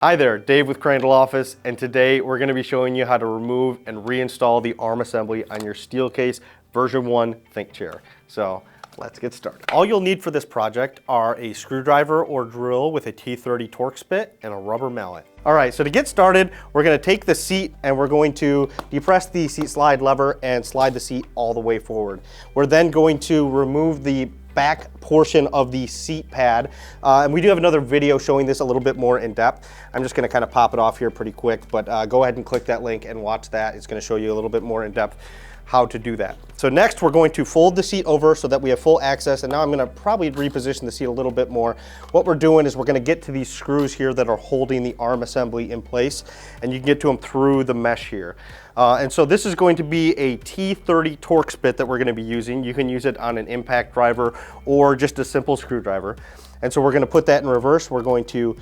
Hi there, Dave with Crandall Office, and today we're going to be showing you how to remove and reinstall the arm assembly on your Steelcase V1 Think Chair. So let's get started. All you'll need for this project are a screwdriver or drill with a T30 Torque Bit and a rubber mallet. All right, so to get started, we're going to take the seat and we're going to depress the seat slide lever and slide the seat all the way forward. We're then going to remove the back portion of the seat pad, and we do have another video showing this a little bit more in depth. I'm just going to kind of pop it off here pretty quick, but go ahead and click that link and watch that. It's going to show you a little bit more in depth how to do that. So next we're going to fold the seat over so that we have full access, and now I'm going to probably reposition the seat a little bit more. What we're doing is we're going to get to these screws here that are holding the arm assembly in place, and you can get to them through the mesh here. And so this is going to be a T30 Torque Bit that we're going to be using. You can use it on an impact driver or just a simple screwdriver. And so we're going to put that in reverse. We're going to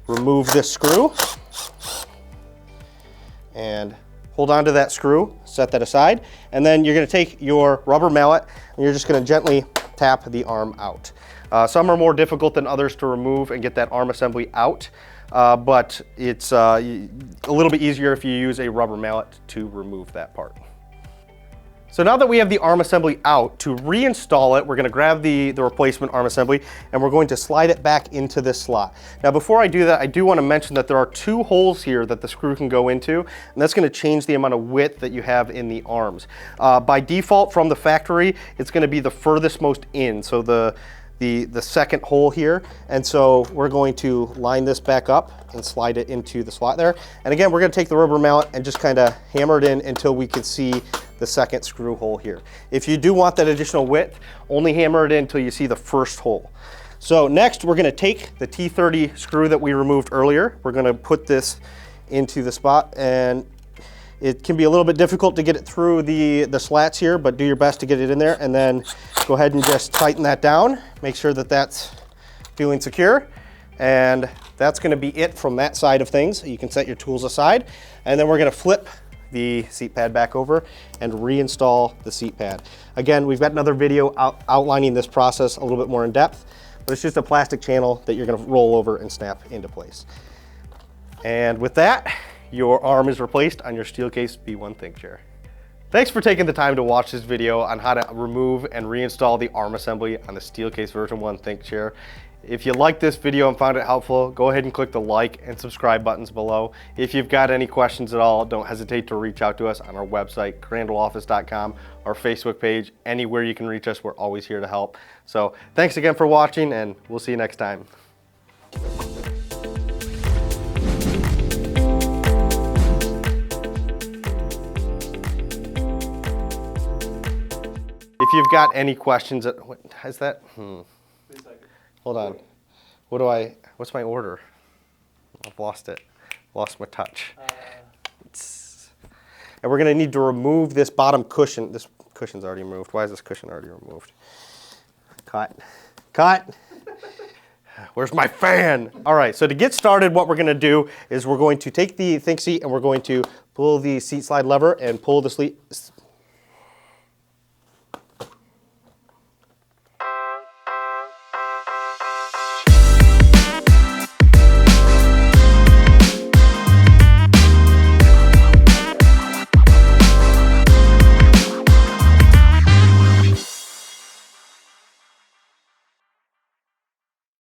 remove this screw and hold on to that screw, set that aside, and then you're going to take your rubber mallet and you're just going to gently tap the arm out. Some are more difficult than others to remove and get that arm assembly out, but it's a little bit easier if you use a rubber mallet to remove that part. So now that we have the arm assembly out, to reinstall it, we're going to grab the replacement arm assembly and we're going to slide it back into this slot. Now before I do that, I do want to mention that there are two holes here that the screw can go into, and that's going to change the amount of width that you have in the arms. By default from the factory, it's going to be the furthest most in, so the second hole here, and so we're going to line this back up and slide it into the slot there. And again, we're going to take the rubber mallet and just kind of hammer it in until we can see the second screw hole here. If you do want that additional width, only hammer it in until you see the first hole. So next, we're going to take the T30 screw that we removed earlier. We're going to put this into the spot, and it can be a little bit difficult to get it through the slats here, but do your best to get it in there, and then go ahead and just tighten that down. Make sure that that's feeling secure, and that's going to be it from that side of things. You can set your tools aside, and then we're going to flip the seat pad back over and reinstall the seat pad. Again, we've got another video outlining this process a little bit more in depth, but it's just a plastic channel that you're going to roll over and snap into place. And with that, your arm is replaced on your Steelcase V1 Think Chair. Thanks for taking the time to watch this video on how to remove and reinstall the arm assembly on the Steelcase V1 Think Chair. If you liked this video and found it helpful, go ahead and click the like and subscribe buttons below. If you've got any questions at all, don't hesitate to reach out to us on our website, crandalloffice.com, our Facebook page, anywhere you can reach us. We're always here to help. So thanks again for watching, and we'll see you next time. If you've got any questions, what is that? Hold on. What's my order? I've lost it. Lost my touch. And we're gonna need to remove this bottom cushion. This cushion's already removed. Why is this cushion already removed? Cut. Cut. Where's my fan? All right, so to get started, what we're gonna do is we're going to take the Think seat and we're going to pull the seat slide lever and pull the